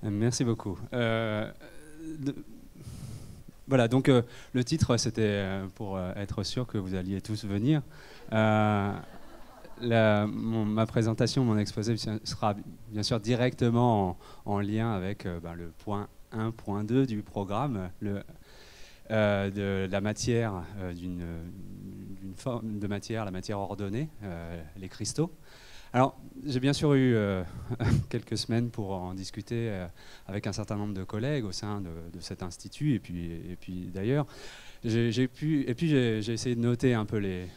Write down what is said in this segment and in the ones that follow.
Merci beaucoup. Voilà, donc le titre, c'était pour être sûr que vous alliez tous venir. Euh, Ma présentation, mon exposé sera bien sûr directement en lien avec le point 1.2 du programme, de la matière, d'une forme de matière, la matière ordonnée, les cristaux. Alors, j'ai bien sûr eu quelques semaines pour en discuter avec un certain nombre de collègues au sein de cet institut et puis d'ailleurs. J'ai essayé de noter un peu les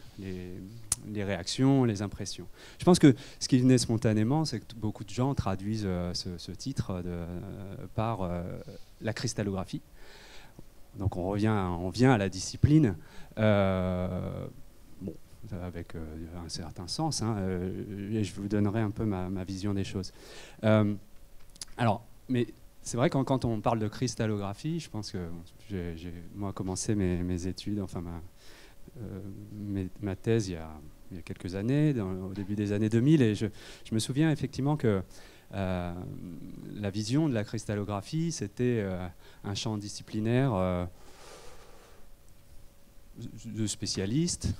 réactions, les impressions. Je pense que ce qui venait spontanément, c'est que beaucoup de gens traduisent ce titre par la cristallographie. Donc on vient à la discipline. Bon, avec un certain sens, hein, et je vous donnerai un peu ma vision des choses. Alors, mais c'est vrai que quand on parle de cristallographie, je pense que j'ai moi commencé mes études, enfin ma thèse il y a quelques années, au début des années 2000, et je me souviens effectivement que la vision de la cristallographie, c'était un champ disciplinaire de spécialistes,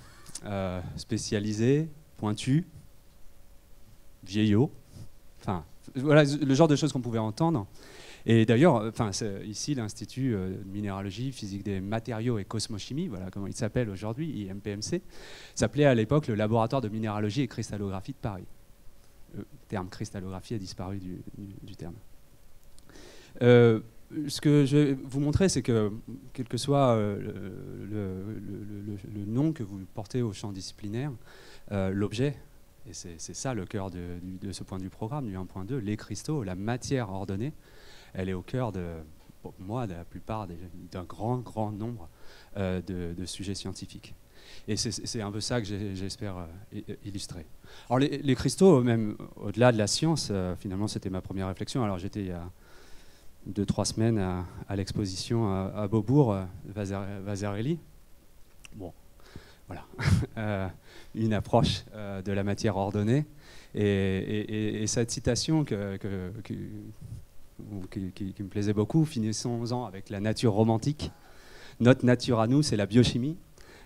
spécialisés, pointus, vieillots, enfin voilà le genre de choses qu'on pouvait entendre. Et d'ailleurs, ici, l'Institut de minéralogie, physique des matériaux et cosmochimie, voilà comment il s'appelle aujourd'hui, IMPMC, s'appelait à l'époque le laboratoire de minéralogie et cristallographie de Paris. Le terme cristallographie a disparu du terme. Ce que je vais vous montrer, c'est que, quel que soit le nom que vous portez au champ disciplinaire, l'objet, et c'est ça le cœur de ce point du programme, du 1.2, les cristaux, la matière ordonnée, elle est au cœur pour moi, de la plupart d'un grand nombre de sujets scientifiques. Et c'est un peu ça que j'espère illustrer. Alors les cristaux, même au-delà de la science, finalement c'était ma première réflexion. Alors j'étais il y a 2-3 semaines à l'exposition à Beaubourg, Vasarely. Bon, voilà. Une approche de la matière ordonnée. Et cette citation qui me plaisait beaucoup, finissons-en avec la nature romantique. Notre nature à nous, c'est la biochimie,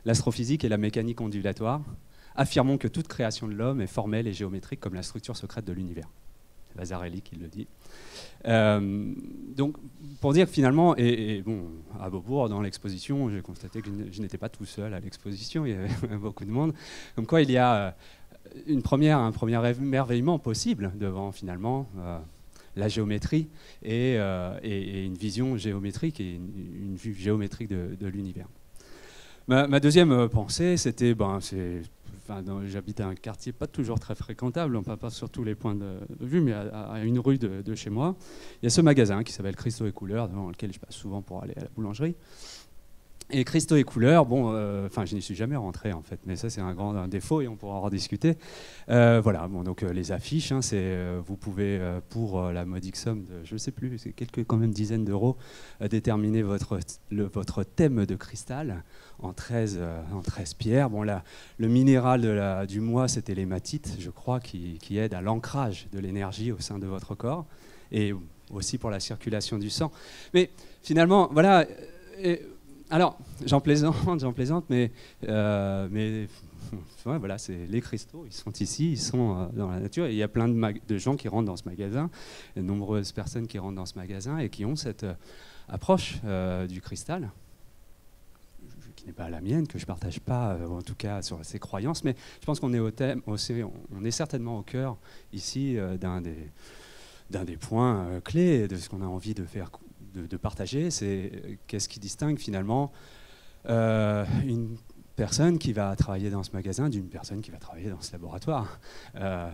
l'astrophysique et la mécanique ondulatoire. Affirmons que toute création de l'homme est formelle et géométrique comme la structure secrète de l'univers. C'est Vasarely qui le dit. Donc, pour dire que finalement, et bon, à Beaubourg, dans l'exposition, j'ai constaté que je n'étais pas tout seul à l'exposition, il y avait beaucoup de monde. Comme quoi, il y a un premier émerveillement possible devant finalement la géométrie et une vision géométrique et une vue géométrique de l'univers. Ma deuxième pensée, c'était, j'habite à un quartier pas toujours très fréquentable, on ne parle pas sur tous les points de vue, mais à une rue de chez moi, il y a ce magasin qui s'appelle Cristaux et Couleurs, devant lequel je passe souvent pour aller à la boulangerie. Et Cristaux et Couleurs, je n'y suis jamais rentré en fait, mais ça c'est un défaut et on pourra en rediscuter. Voilà, donc les affiches, hein, vous pouvez pour la modique somme de, je ne sais plus, c'est quelques quand même dizaines d'euros, déterminer votre thème de cristal en 13 pierres. Bon là, le minéral du mois c'était l'hématite, je crois, qui aide à l'ancrage de l'énergie au sein de votre corps et aussi pour la circulation du sang. Mais finalement, voilà. Alors, j'en plaisante, mais ouais, voilà, c'est les cristaux, ils sont ici, ils sont dans la nature. Et il y a plein de gens qui rentrent dans ce magasin, de nombreuses personnes qui rentrent dans ce magasin et qui ont cette approche du cristal, qui n'est pas la mienne, que je ne partage pas, en tout cas sur ces croyances, mais je pense qu'on est on est certainement au cœur ici d'un des points clés de ce qu'on a envie de faire. De partager, c'est qu'est-ce qui distingue finalement une personne qui va travailler dans ce magasin d'une personne qui va travailler dans ce laboratoire, à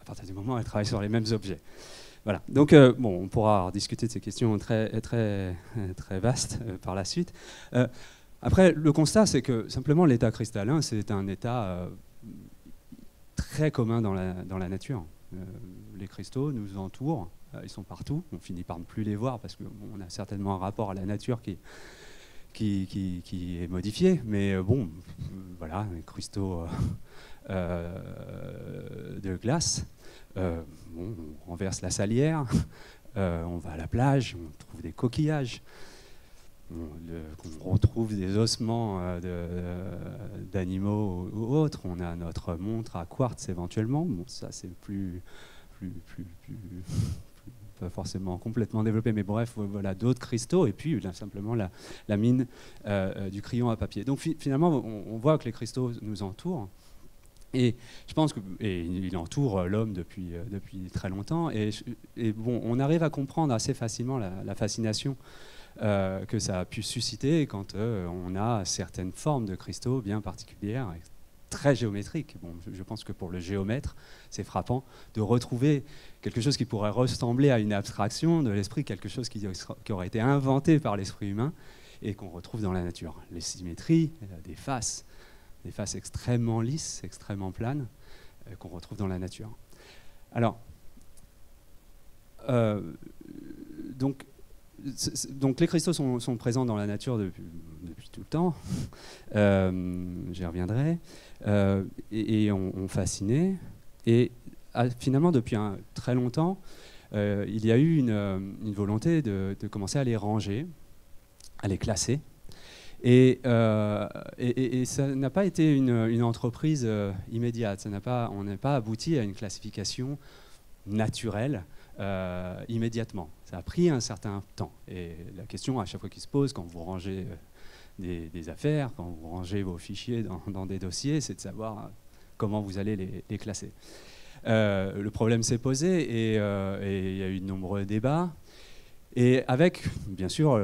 partir du moment où elle travaille sur les mêmes objets. Voilà. Donc, on pourra discuter de ces questions très vastes par la suite. Après, le constat, c'est que simplement l'état cristallin, c'est un état très commun dans la nature. Les cristaux nous entourent. Ils sont partout, on finit par ne plus les voir parce qu'on a certainement un rapport à la nature qui est modifié, mais voilà, les cristaux de glace, on renverse la salière, On va à la plage, on trouve des coquillages, on retrouve des ossements d'animaux ou autres. On a notre montre à quartz éventuellement. Bon, ça c'est plus pas forcément complètement développé, mais bref, voilà d'autres cristaux, et puis là, simplement la mine du crayon à papier. Donc finalement, on voit que les cristaux nous entourent, et je pense qu'il entoure l'homme depuis très longtemps, et bon, on arrive à comprendre assez facilement la fascination que ça a pu susciter quand on a certaines formes de cristaux bien particulières, très géométriques. Bon, je pense que pour le géomètre, c'est frappant de retrouver quelque chose qui pourrait ressembler à une abstraction de l'esprit, quelque chose qui aurait été inventé par l'esprit humain et qu'on retrouve dans la nature. Les symétries, des faces extrêmement lisses, extrêmement planes, qu'on retrouve dans la nature. Alors, donc les cristaux sont présents dans la nature depuis tout le temps, j'y reviendrai, et ont fasciné. Et finalement, depuis très longtemps, il y a eu une volonté de commencer à les ranger, à les classer. Et ça n'a pas été une entreprise immédiate, on n'a pas abouti à une classification naturelle immédiatement. Ça a pris un certain temps. Et la question à chaque fois qui se pose quand vous rangez des affaires, quand vous rangez vos fichiers dans des dossiers, c'est de savoir comment vous allez les classer. Le problème s'est posé et il y a eu de nombreux débats. Et avec, bien sûr,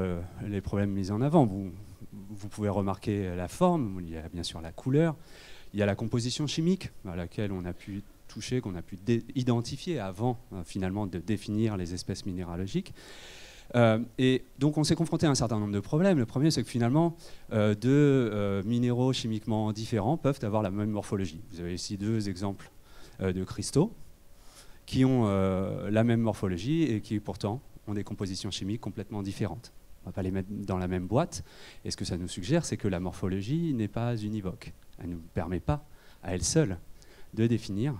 les problèmes mis en avant, vous pouvez remarquer la forme, il y a bien sûr la couleur, il y a la composition chimique à laquelle on a pu toucher, qu'on a pu identifier avant finalement de définir les espèces minéralogiques. Et donc on s'est confronté à un certain nombre de problèmes. Le premier, c'est que finalement, deux minéraux chimiquement différents peuvent avoir la même morphologie. Vous avez ici deux exemples de cristaux qui ont la même morphologie et qui pourtant ont des compositions chimiques complètement différentes. On ne va pas les mettre dans la même boîte. Et ce que ça nous suggère, c'est que la morphologie n'est pas univoque. Elle ne nous permet pas, à elle seule, de définir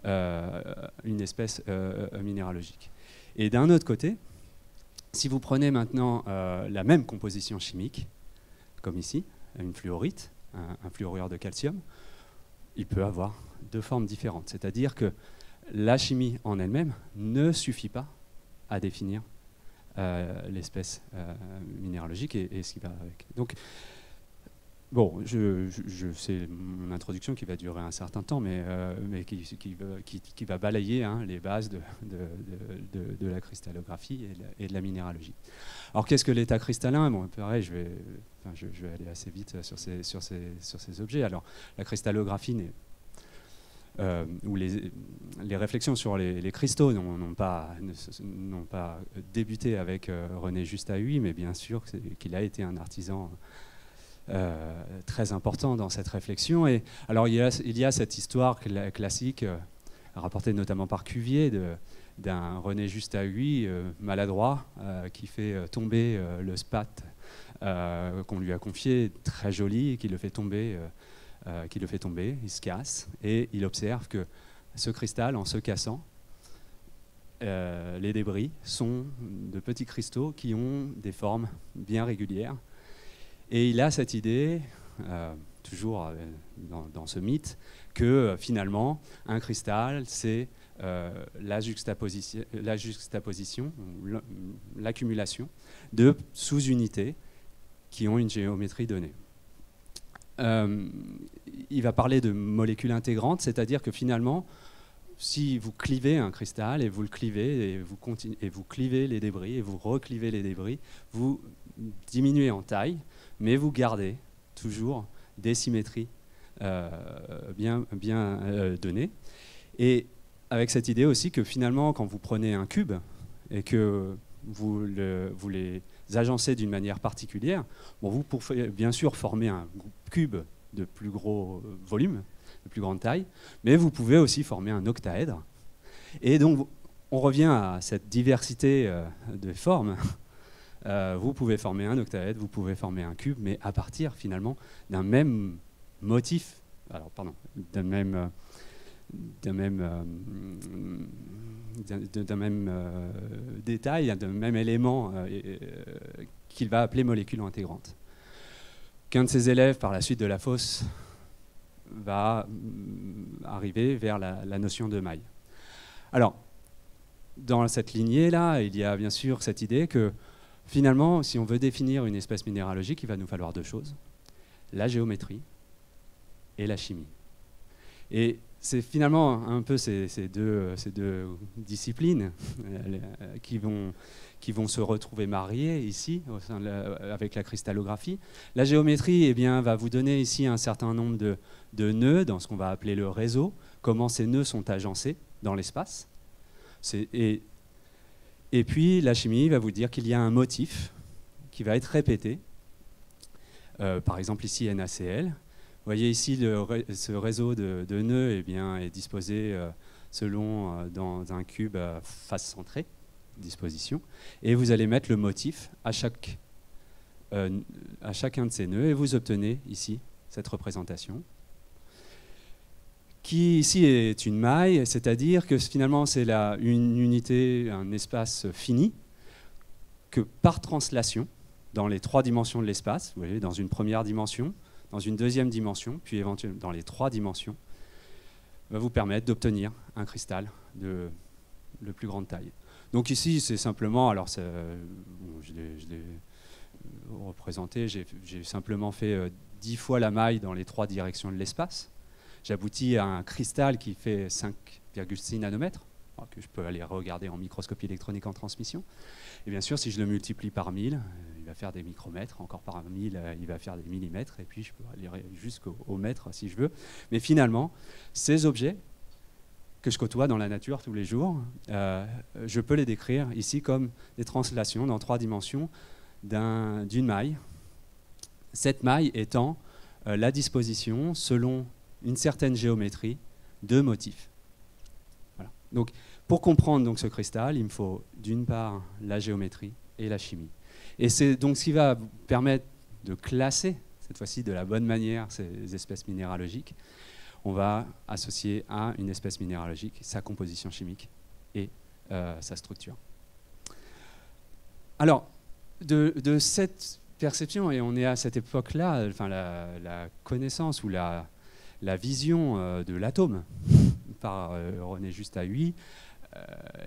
une espèce minéralogique. Et d'un autre côté, si vous prenez maintenant la même composition chimique, comme ici, une fluorite, un fluorure de calcium, il peut avoir deux formes différentes. C'est-à-dire que la chimie en elle-même ne suffit pas à définir l'espèce minéralogique et ce qui va avec. Donc, bon, c'est mon introduction qui va durer un certain temps, mais qui va balayer les bases de la cristallographie et de la minéralogie. Alors, qu'est-ce que l'état cristallin? Bon, pareil, je vais aller assez vite sur ces objets. Alors, la cristallographie où les réflexions sur les cristaux n'ont pas débuté avec René Juste-Ahuy, mais bien sûr qu'il a été un artisan très important dans cette réflexion. Et alors il y a cette histoire classique rapportée notamment par Cuvier d'un René Juste-Ahuy maladroit qui fait tomber le spat qu'on lui a confié, très joli, et qui le fait tomber. Il se casse et il observe que ce cristal, en se cassant, les débris sont de petits cristaux qui ont des formes bien régulières. Et il a cette idée, toujours dans ce mythe, que finalement, un cristal, c'est la juxtaposition, l'accumulation de sous-unités qui ont une géométrie donnée. Il va parler de molécules intégrantes, c'est-à-dire que finalement, si vous clivez un cristal et vous le clivez et vous clivez les débris et vous reclivez les débris, vous diminuez en taille, mais vous gardez toujours des symétries bien données. Et avec cette idée aussi que finalement, quand vous prenez un cube et que vous les agencez d'une manière particulière, bon, vous pouvez bien sûr former un cube de plus gros volume, de plus grande taille, mais vous pouvez aussi former un octaèdre. Et donc, on revient à cette diversité de formes. Vous pouvez former un octaèdre, vous pouvez former un cube, mais à partir finalement d'un même motif, d'un même d'un même, détail, d'un même élément qu'il va appeler molécule intégrante. Qu'un de ses élèves, par la suite de la fosse, va arriver vers la notion de maille. Alors, dans cette lignée-là, il y a bien sûr cette idée que finalement, si on veut définir une espèce minéralogique, il va nous falloir deux choses, la géométrie et la chimie. Et c'est finalement un peu ces deux disciplines qui vont se retrouver mariées ici, avec la cristallographie. La géométrie, eh bien, va vous donner ici un certain nombre de nœuds dans ce qu'on va appeler le réseau, comment ces nœuds sont agencés dans l'espace. Et puis la chimie va vous dire qu'il y a un motif qui va être répété, par exemple ici NaCl. Vous voyez ici ce réseau de nœuds eh bien, est disposé dans un cube face centrée, disposition, et vous allez mettre le motif à chacun de ces nœuds et vous obtenez ici cette représentation qui ici est une maille, c'est-à-dire que finalement c'est une unité, un espace fini que par translation dans les trois dimensions de l'espace, vous voyez, dans une première dimension, dans une deuxième dimension, puis éventuellement dans les trois dimensions, va vous permettre d'obtenir un cristal de plus grande taille. Donc ici, c'est simplement, alors je l'ai représenté, j'ai simplement fait 10 fois la maille dans les trois directions de l'espace. J'aboutis à un cristal qui fait 5,6 nanomètres, que je peux aller regarder en microscopie électronique en transmission. Et bien sûr, si je le multiplie par 1000, il va faire des micromètres, encore par 1000, il va faire des millimètres, et puis je peux aller jusqu'au mètre si je veux. Mais finalement, ces objets que je côtoie dans la nature tous les jours, je peux les décrire ici comme des translations dans trois dimensions d'une maille. Cette maille étant la disposition, selon une certaine géométrie, de motifs. Voilà. Donc, pour comprendre donc, ce cristal, il me faut d'une part la géométrie et la chimie. Et c'est donc ce qui va vous permettre de classer, cette fois-ci de la bonne manière, ces espèces minéralogiques. On va associer à une espèce minéralogique sa composition chimique et sa structure. Alors, de cette perception, et on est à cette époque-là, enfin, la connaissance ou la vision de l'atome par René Juste-Haüy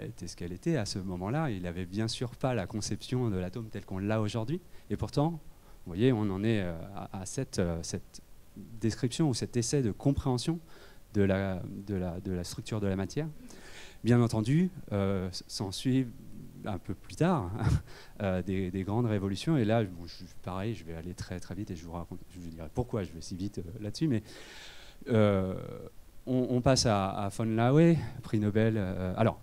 était ce qu'elle était à ce moment-là. Il n'avait bien sûr pas la conception de l'atome telle qu'on l'a aujourd'hui. Et pourtant, vous voyez, on en est à cette description ou cet essai de compréhension de la structure de la matière. Bien entendu, s'ensuit un peu plus tard des grandes révolutions. Et là, pareil, je vais aller très très vite et je vous dirai pourquoi je vais si vite là-dessus. Mais on passe à von Laue, prix Nobel. Alors,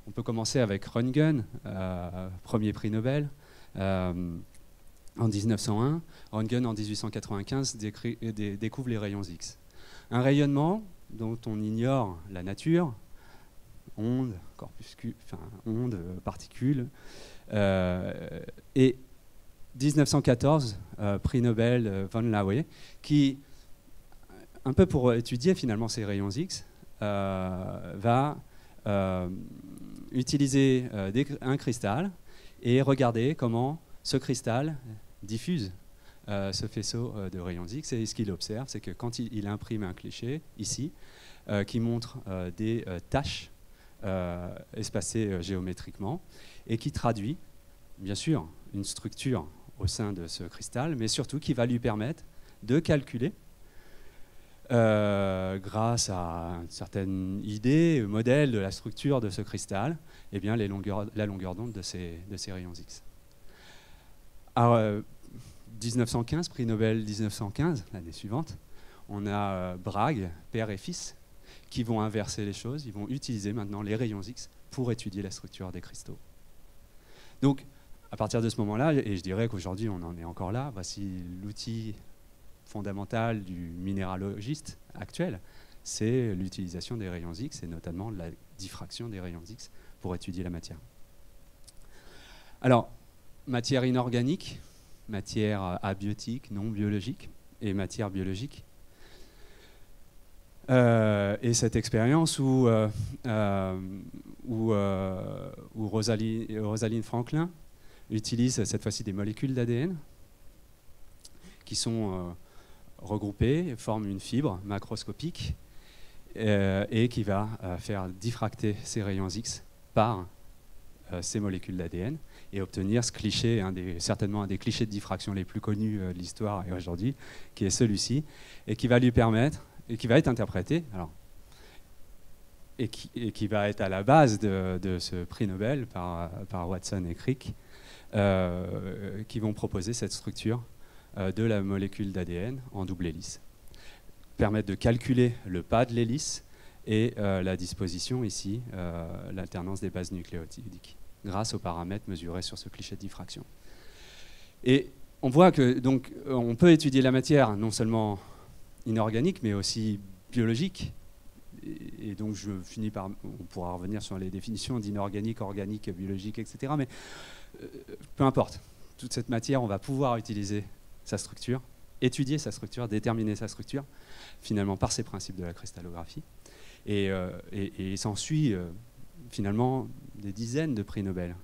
on peut commencer avec Röntgen, premier prix Nobel en 1901. Röntgen, en 1895, découvre les rayons X. Un rayonnement dont on ignore la nature, ondes, particules. Et 1914, prix Nobel von Laue, qui, un peu pour étudier finalement ces rayons X, va utiliser un cristal et regarder comment ce cristal diffuse ce faisceau de rayons X. Et ce qu'il observe, c'est que quand il imprime un cliché, ici, qui montre des taches espacées géométriquement, et qui traduit, bien sûr, une structure au sein de ce cristal, mais surtout qui va lui permettre de calculer, grâce à une certaine idée, modèle de la structure de ce cristal, eh bien, la longueur d'onde de ces rayons X. Alors, 1915, prix Nobel 1915, l'année suivante, on a Bragg, père et fils, qui vont inverser les choses. Ils vont utiliser maintenant les rayons X pour étudier la structure des cristaux. Donc, à partir de ce moment-là, et je dirais qu'aujourd'hui on en est encore là, voici l'outil fondamental du minéralogiste actuel, c'est l'utilisation des rayons X et notamment la diffraction des rayons X pour étudier la matière. Alors, matière inorganique, matière abiotique, non biologique et matière biologique. Et cette expérience où Rosalind Franklin utilise cette fois-ci des molécules d'ADN qui sont regroupées, forment une fibre macroscopique et qui va faire diffracter ces rayons X par ces molécules d'ADN et obtenir ce cliché, certainement un des clichés de diffraction les plus connus de l'histoire et aujourd'hui, qui est celui-ci, et qui va lui permettre, et qui va être interprété, et qui va être à la base de ce prix Nobel par Watson et Crick, qui vont proposer cette structure de la molécule d'ADN en double hélice. Permettre de calculer le pas de l'hélice et la disposition ici, l'alternance des bases nucléotidiques, grâce aux paramètres mesurés sur ce cliché de diffraction. Et on voit que donc on peut étudier la matière non seulement inorganique mais aussi biologique. Et donc je finis par, on pourra revenir sur les définitions d'inorganique, organique, biologique, etc. Mais peu importe, toute cette matière, on va pouvoir utiliser sa structure, étudier sa structure, déterminer sa structure, finalement par ces principes de la cristallographie. Et s'ensuit finalement des dizaines de prix Nobel.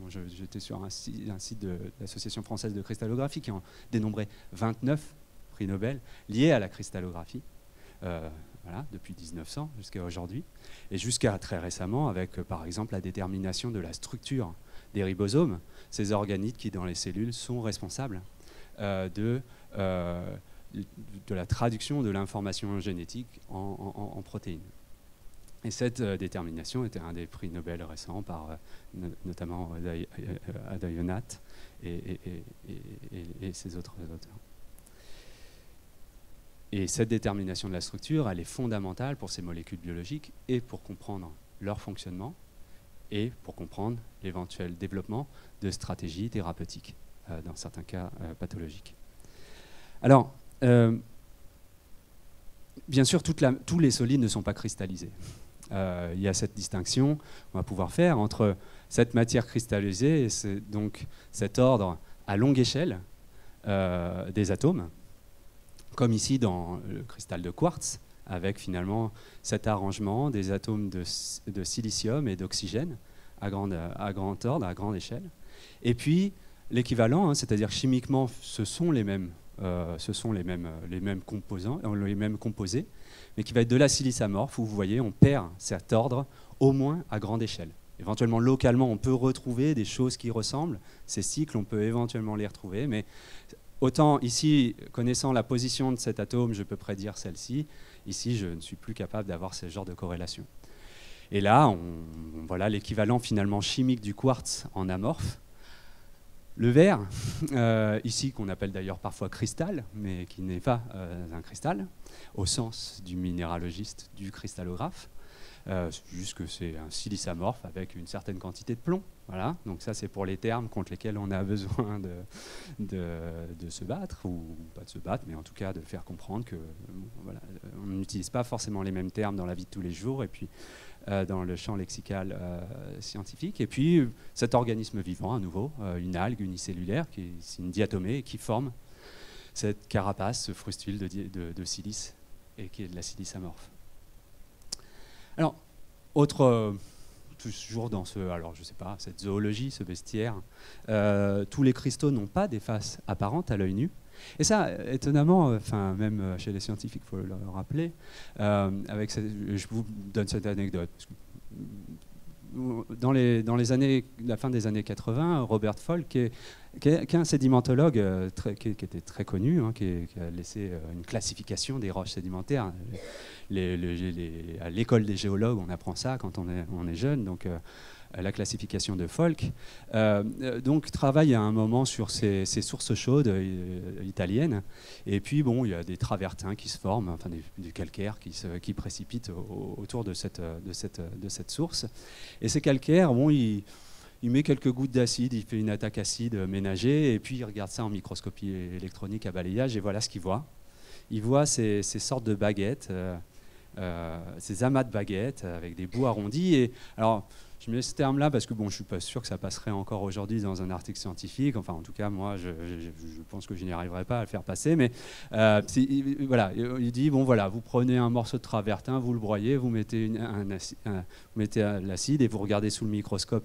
J'étais sur un site de l'Association française de cristallographie qui en dénombrait 29 prix Nobel liés à la cristallographie, voilà, depuis 1900 jusqu'à aujourd'hui, et jusqu'à très récemment avec par exemple la détermination de la structure des ribosomes, ces organites qui dans les cellules sont responsables de la traduction de l'information génétique en protéines. Et cette détermination était un des prix Nobel récents par notamment Adayonat et ses autres auteurs. Et cette détermination de la structure, elle est fondamentale pour ces molécules biologiques et pour comprendre leur fonctionnement et pour comprendre l'éventuel développement de stratégies thérapeutiques dans certains cas pathologiques. Alors, bien sûr, tous les solides ne sont pas cristallisés. Il y a cette distinction qu'on va pouvoir faire entre cette matière cristallisée et donc cet ordre à longue échelle des atomes, comme ici dans le cristal de quartz, avec finalement cet arrangement des atomes de silicium et d'oxygène à grand ordre, à grande échelle. Et puis l'équivalent, c'est-à-dire chimiquement, ce sont les mêmes composants, les mêmes composés, mais qui va être de la silice amorphe, où vous voyez, on perd cet ordre au moins à grande échelle. Éventuellement, localement, on peut retrouver des choses qui ressemblent. Ces cycles, on peut éventuellement les retrouver, mais autant ici, connaissant la position de cet atome, je peux prédire celle-ci. Ici, je ne suis plus capable d'avoir ce genre de corrélation. Et là, voilà l'équivalent finalement chimique du quartz en amorphe. Le verre, ici qu'on appelle d'ailleurs parfois cristal, mais qui n'est pas un cristal, au sens du minéralogiste, du cristallographe, juste que c'est un silice amorphe avec une certaine quantité de plomb. Voilà. Donc ça c'est pour les termes contre lesquels on a besoin de se battre, ou pas de se battre, mais en tout cas de faire comprendre que voilà, on n'utilise pas forcément les mêmes termes dans la vie de tous les jours, et puis dans le champ lexical scientifique. Et puis cet organisme vivant, à nouveau, une algue unicellulaire, c'est une diatomée, qui forme cette carapace, ce frustule de silice, et qui est de la silice amorphe. Alors, toujours dans je sais pas, cette zoologie, ce bestiaire, tous les cristaux n'ont pas des faces apparentes à l'œil nu. Et ça, étonnamment, même chez les scientifiques, il faut le rappeler, je vous donne cette anecdote. Dans la fin des années 80, Robert Folk, qui est un sédimentologue qui était très connu, qui a laissé une classification des roches sédimentaires. À l'école des géologues, on apprend ça quand on est jeune, donc la classification de Folk. Donc travaille à un moment sur ces sources chaudes italiennes, et puis bon, il y a des travertins qui se forment, enfin du calcaire qui précipitent autour de cette source. Et ces calcaires, bon, il met quelques gouttes d'acide, il fait une attaque acide ménagée, et puis il regarde ça en microscopie électronique à balayage, et voilà ce qu'il voit. Il voit ces sortes de baguettes, ces amas de baguettes avec des bouts arrondis. Et alors, Je mets ce terme-là parce que bon, je ne suis pas sûr que ça passerait encore aujourd'hui dans un article scientifique. Enfin, en tout cas, moi, je pense que je n'y arriverai pas à le faire passer. Mais voilà, il dit, bon voilà, vous prenez un morceau de travertin, vous le broyez, vous mettez l'acide et vous regardez sous le microscope.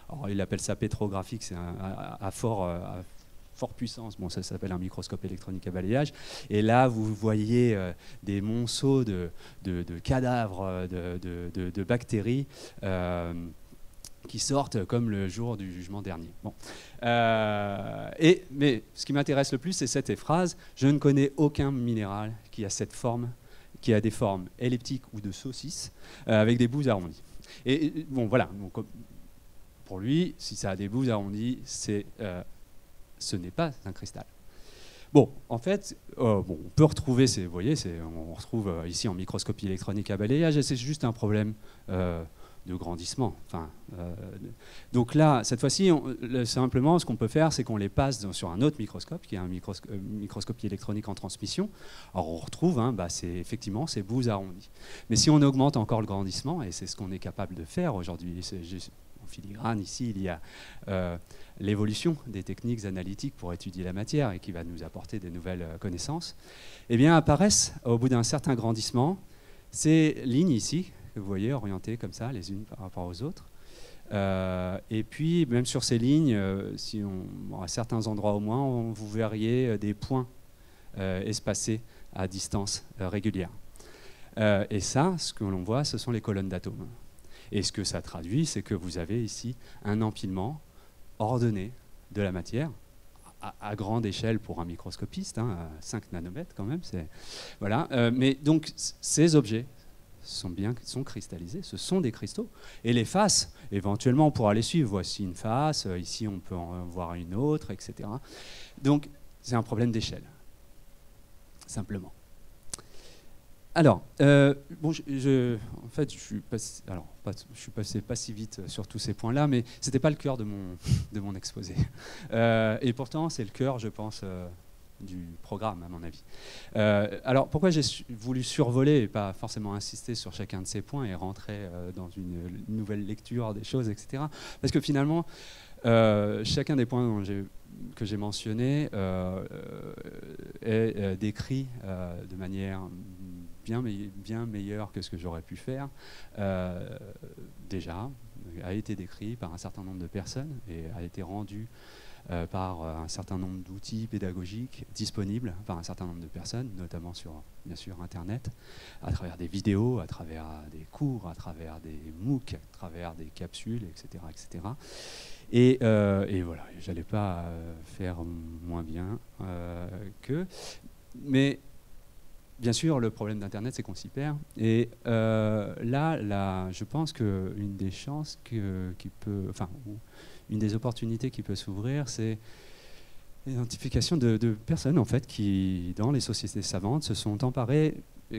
Alors, il appelle ça pétrographique, c'est à forte puissance. Bon, ça s'appelle un microscope électronique à balayage. Et là, vous voyez des monceaux de cadavres, de bactéries qui sortent comme le jour du jugement dernier. Bon. Mais ce qui m'intéresse le plus, c'est cette phrase. Je ne connais aucun minéral qui a cette forme, qui a des formes elliptiques ou de saucisses, avec des bouts arrondis. Et bon, voilà. Donc, pour lui, si ça a des bouts arrondis, ce n'est pas un cristal. Bon, en fait, on peut retrouver ces, vous voyez, on retrouve ici en microscopie électronique à balayage, et c'est juste un problème de grandissement. Enfin, donc là, cette fois-ci, simplement, ce qu'on peut faire, c'est qu'on les passe sur un autre microscope, qui est un microscopie électronique en transmission. Alors on retrouve, c'est effectivement ces bouts arrondis. Mais si on augmente encore le grandissement, et c'est ce qu'on est capable de faire aujourd'hui, en filigrane, ici, il y a l'évolution des techniques analytiques pour étudier la matière et qui va nous apporter des nouvelles connaissances, eh bien apparaissent, au bout d'un certain grandissement, ces lignes ici, que vous voyez orientées comme ça, les unes par rapport aux autres. Et puis, même sur ces lignes, à certains endroits au moins, vous verriez des points espacés à distance régulière. Et ça, ce que l'on voit, ce sont les colonnes d'atomes. Et ce que ça traduit, c'est que vous avez ici un empilement ordonné de la matière, à grande échelle pour un microscopiste, à 5 nanomètres quand même. Voilà. Mais donc, ces objets sont cristallisés, ce sont des cristaux. Et les faces, éventuellement, on pourra les suivre. Voici une face, ici on peut en voir une autre, etc. Donc, c'est un problème d'échelle, simplement. Alors, en fait, je suis passé pas si vite sur tous ces points-là, mais ce n'était pas le cœur de mon exposé. Et pourtant, c'est le cœur, je pense, du programme, à mon avis. Alors, pourquoi j'ai voulu survoler et pas forcément insister sur chacun de ces points et rentrer dans une nouvelle lecture des choses, etc. Parce que finalement, chacun des points que j'ai mentionnés est décrit de manière bien meilleure que ce que j'aurais pu faire. Déjà, a été décrit par un certain nombre de personnes et a été rendu par un certain nombre d'outils pédagogiques disponibles par un certain nombre de personnes, notamment sur, bien sûr, Internet, à travers des vidéos, à travers des cours, à travers des MOOC, à travers des capsules, etc. etc. Et voilà, je n'allais pas faire moins bien qu'eux. Mais bien sûr, le problème d'Internet, c'est qu'on s'y perd. Et là, je pense qu'une des chances une des opportunités qui peut s'ouvrir, c'est l'identification de personnes en fait, qui, dans les sociétés savantes, se sont emparées,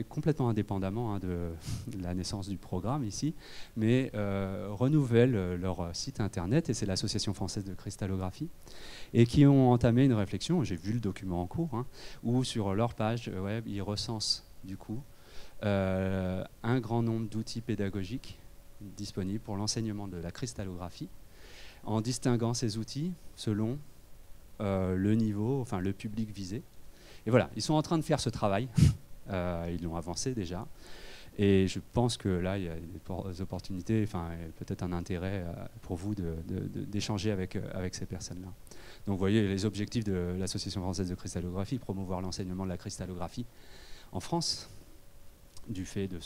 complètement indépendamment de la naissance du programme ici, mais renouvellent leur site internet, et c'est l'Association française de cristallographie, et qui ont entamé une réflexion, j'ai vu le document en cours, où sur leur page web, ils recensent du coup un grand nombre d'outils pédagogiques disponibles pour l'enseignement de la cristallographie, en distinguant ces outils selon le niveau, enfin le public visé. Et voilà, ils sont en train de faire ce travail. Ils l'ont avancé déjà. Et je pense que là, il y a des opportunités, enfin peut-être un intérêt pour vous d'échanger avec ces personnes-là. Donc vous voyez, les objectifs de l'Association française de cristallographie, promouvoir l'enseignement de la cristallographie en France, du fait de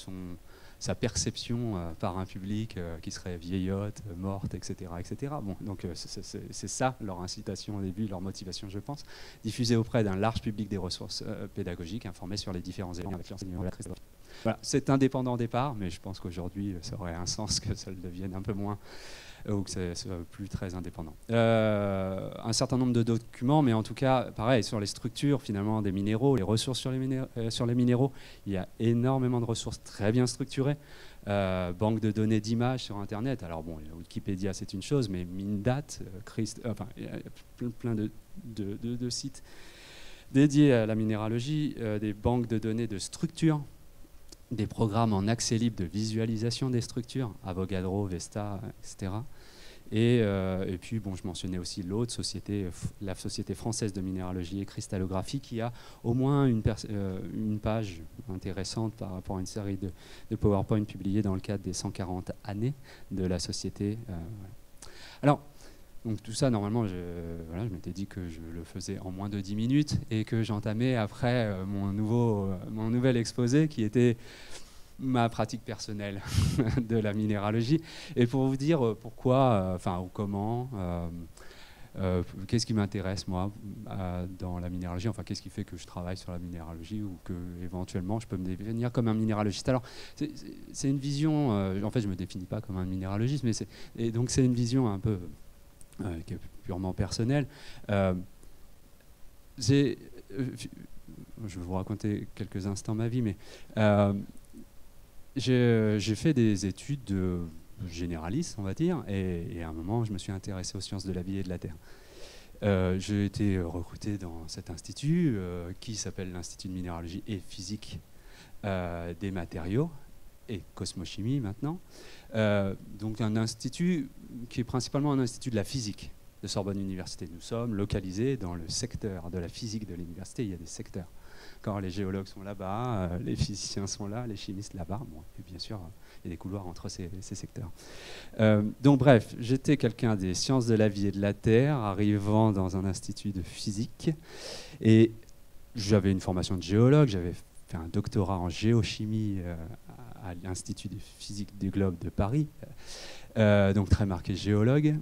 sa perception par un public qui serait vieillotte, morte, etc. etc. Bon, donc c'est ça leur incitation au début, leur motivation, je pense, diffuser auprès d'un large public des ressources pédagogiques, informer sur les différents éléments avec l'enseignement de la cristallographie. Voilà, c'est indépendant au départ, mais je pense qu'aujourd'hui, ça aurait un sens que ça le devienne un peu moins, ou que ça soit plus très indépendant. Un certain nombre de documents, mais en tout cas, pareil, sur les structures finalement des minéraux, les ressources sur les minéraux, il y a énormément de ressources très bien structurées. Banque de données d'images sur Internet. Alors bon, Wikipédia c'est une chose, mais Mindat, il y a plein de sites dédiés à la minéralogie, des banques de données de structures des programmes en accès libre de visualisation des structures, Avogadro, Vesta, etc. Et puis, bon, je mentionnais aussi l'autre société, la Société française de minéralogie et cristallographie, qui a au moins une page intéressante par rapport à une série de PowerPoint publiés dans le cadre des 140 années de la société. Alors, donc tout ça, normalement, je m'étais dit que je le faisais en moins de 10 minutes et que j'entamais après mon nouvel exposé qui était ma pratique personnelle de la minéralogie. Et pour vous dire pourquoi, ou comment, qu'est-ce qui m'intéresse, moi, dans la minéralogie, enfin, qu'est-ce qui fait que je travaille sur la minéralogie ou que, éventuellement, je peux me définir comme un minéralogiste. Alors, c'est une vision, en fait, je ne me définis pas comme un minéralogiste, et donc c'est une vision un peu qui est purement personnelle. Je vais vous raconter quelques instants ma vie, mais j'ai fait des études de généraliste, on va dire, et à un moment, je me suis intéressé aux sciences de la vie et de la Terre. J'ai été recruté dans cet institut qui s'appelle l'Institut de minéralogie et physique des matériaux et cosmochimie maintenant. Donc un institut qui est principalement un institut de la physique de Sorbonne Université. Nous sommes localisés dans le secteur de la physique de l'université. Il y a des secteurs. Quand les géologues sont là-bas, les physiciens sont là, les chimistes là-bas. Bon, et bien sûr, il y a des couloirs entre ces secteurs. Donc bref, j'étais quelqu'un des sciences de la vie et de la Terre, arrivant dans un institut de physique. Et j'avais une formation de géologue, j'avais fait un doctorat en géochimie à l'Institut de physique du globe de Paris, donc très marqué géologue.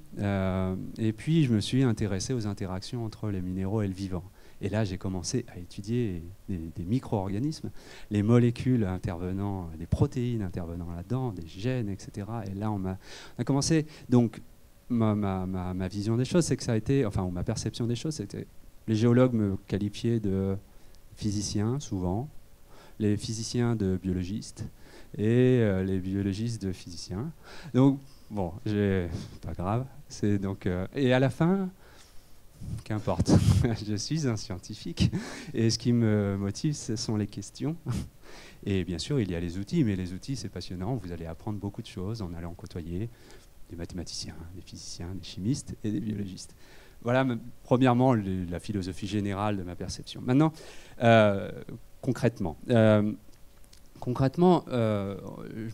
Et puis je me suis intéressé aux interactions entre les minéraux et le vivant. Et là, j'ai commencé à étudier des micro-organismes, les molécules intervenant, les protéines intervenant là-dedans, des gènes, etc. Et là, on a commencé. Donc, ma vision des choses, c'est que ça a été, enfin, ou ma perception des choses, c'était, les géologues me qualifiaient de physicien, souvent, les physiciens de biologistes, et les biologistes de physiciens. Donc, bon, pas grave. Donc, et à la fin, qu'importe, je suis un scientifique et ce qui me motive, ce sont les questions. Et bien sûr, il y a les outils, mais les outils, c'est passionnant. Vous allez apprendre beaucoup de choses en allant côtoyer des mathématiciens, des physiciens, des chimistes et des biologistes. Voilà, premièrement, la philosophie générale de ma perception. Maintenant, concrètement, je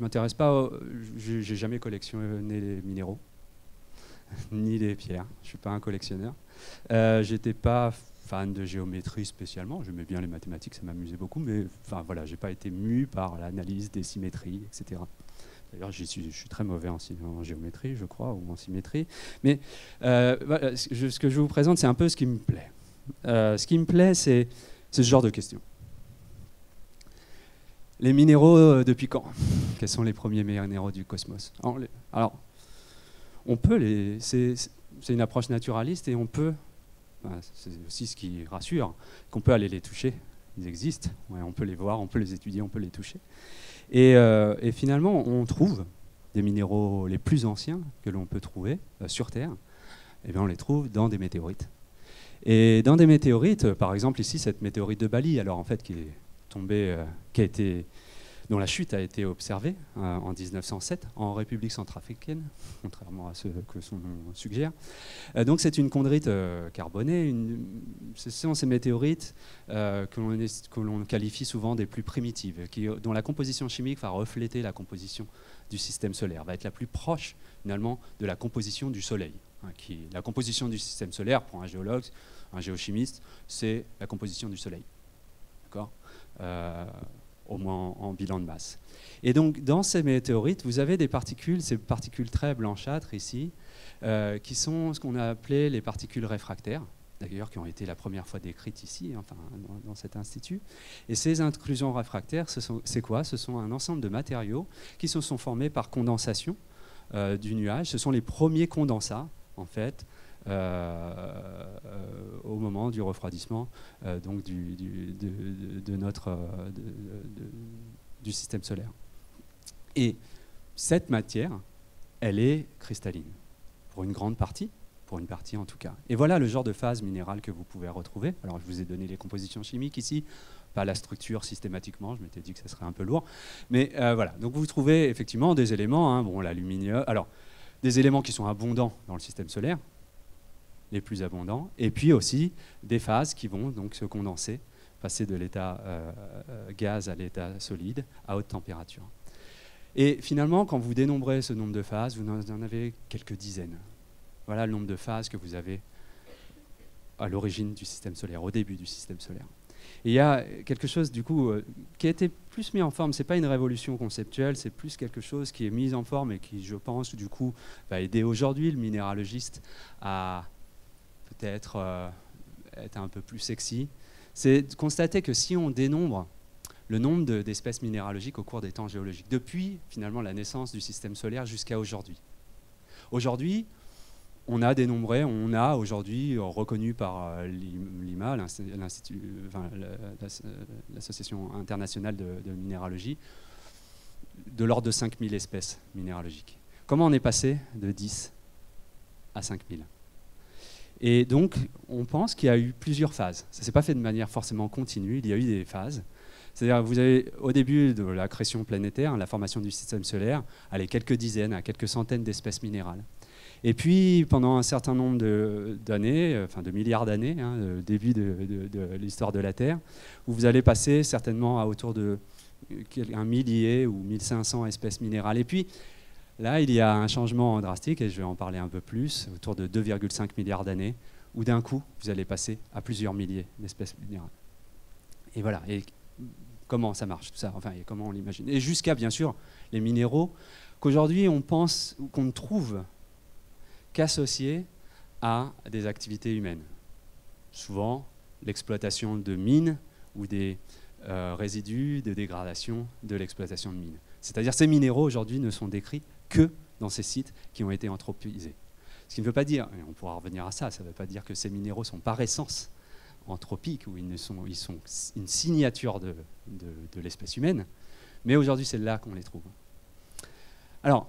m'intéresse pas, j'ai jamais collectionné les minéraux, ni les pierres. Je suis pas un collectionneur. J'étais pas fan de géométrie spécialement. J'aimais bien les mathématiques, ça m'amusait beaucoup, mais enfin voilà, j'ai pas été mu par l'analyse des symétries, etc. D'ailleurs, je suis très mauvais en géométrie, je crois, ou en symétrie. Mais voilà, ce que je vous présente, c'est un peu ce qui me plaît. Ce qui me plaît, c'est ce genre de questions. Les minéraux, depuis quand? Quels sont les premiers minéraux du cosmos? Alors, on peut c'est une approche naturaliste et on peut, c'est aussi ce qui rassure, qu'on peut aller les toucher. Ils existent, ouais, on peut les voir, on peut les étudier, on peut les toucher. Et finalement, on trouve des minéraux les plus anciens que l'on peut trouver sur Terre. Et bien, on les trouve dans des météorites. Et dans des météorites, par exemple ici, cette météorite de Bali, alors en fait qui est tombée, dont la chute a été observée en 1907 en République centrafricaine, contrairement à ce que son nom suggère. Donc c'est une chondrite carbonée. Ce sont ces météorites que l'on qualifie souvent des plus primitives, dont la composition chimique va refléter la composition du système solaire, va être la plus proche finalement de la composition du Soleil. La composition du système solaire, pour un géologue, un géochimiste, c'est la composition du Soleil. D'accord ? Au moins en bilan de masse. Et donc, dans ces météorites, vous avez des particules, ces particules très blanchâtres ici, qui sont ce qu'on a appelé les particules réfractaires, d'ailleurs qui ont été la première fois décrites ici, enfin, dans cet institut. Et ces inclusions réfractaires, c'est quoi? Ce sont un ensemble de matériaux qui se sont formés par condensation du nuage. Ce sont les premiers condensats, en fait, au moment du refroidissement donc du système solaire. Et cette matière, elle est cristalline, pour une grande partie, pour une partie en tout cas. Et voilà le genre de phase minérale que vous pouvez retrouver. Alors je vous ai donné les compositions chimiques ici, pas la structure systématiquement, je m'étais dit que ça serait un peu lourd. Mais voilà, donc vous trouvez effectivement des éléments, hein, bon, l'aluminium, alors des éléments qui sont abondants dans le système solaire, les plus abondants, et puis aussi des phases qui vont donc se condenser, passer de l'état gaz à l'état solide à haute température. Et finalement, quand vous dénombrez ce nombre de phases, vous en avez quelques dizaines. Voilà le nombre de phases que vous avez à l'origine du système solaire, au début du système solaire. Et il y a quelque chose, du coup, qui a été plus mis en forme. Ce n'est pas une révolution conceptuelle, c'est plus quelque chose qui est mis en forme et qui, je pense, du coup, va aider aujourd'hui le minéralogiste à peut-être être un peu plus sexy. C'est de constater que si on dénombre le nombre d'espèces minéralogiques au cours des temps géologiques, depuis finalement la naissance du système solaire jusqu'à aujourd'hui. Aujourd'hui, on a dénombré, on a aujourd'hui reconnu par l'IMA, l'Association internationale de minéralogie, de l'ordre de 5000 espèces minéralogiques. Comment on est passé de 10 à 5000 ? Et donc, on pense qu'il y a eu plusieurs phases. Ça ne s'est pas fait de manière forcément continue, il y a eu des phases. C'est-à-dire, vous avez au début de la création planétaire, la formation du système solaire, allez, quelques dizaines à quelques centaines d'espèces minérales. Et puis, pendant un certain nombre d'années, enfin de milliards d'années, hein, le début de l'histoire de la Terre, où vous allez passer certainement à autour de 1 millier ou 1500 espèces minérales. Et puis, là, il y a un changement drastique, et je vais en parler un peu plus, autour de 2,5 milliards d'années, où d'un coup, vous allez passer à plusieurs milliers d'espèces minérales. Et voilà. Et comment ça marche, tout ça, enfin, et comment on l'imagine. Et jusqu'à, bien sûr, les minéraux, qu'aujourd'hui, on pense, ou qu'on ne trouve qu'associés à des activités humaines. Souvent, l'exploitation de mines ou des résidus de dégradation de l'exploitation de mines. C'est-à-dire ces minéraux, aujourd'hui, ne sont décrits que dans ces sites qui ont été anthropisés. Ce qui ne veut pas dire, et on pourra revenir à ça, ne veut pas dire que ces minéraux sont par essence anthropiques, ou ils sont une signature de l'espèce humaine, mais aujourd'hui, c'est là qu'on les trouve. Alors,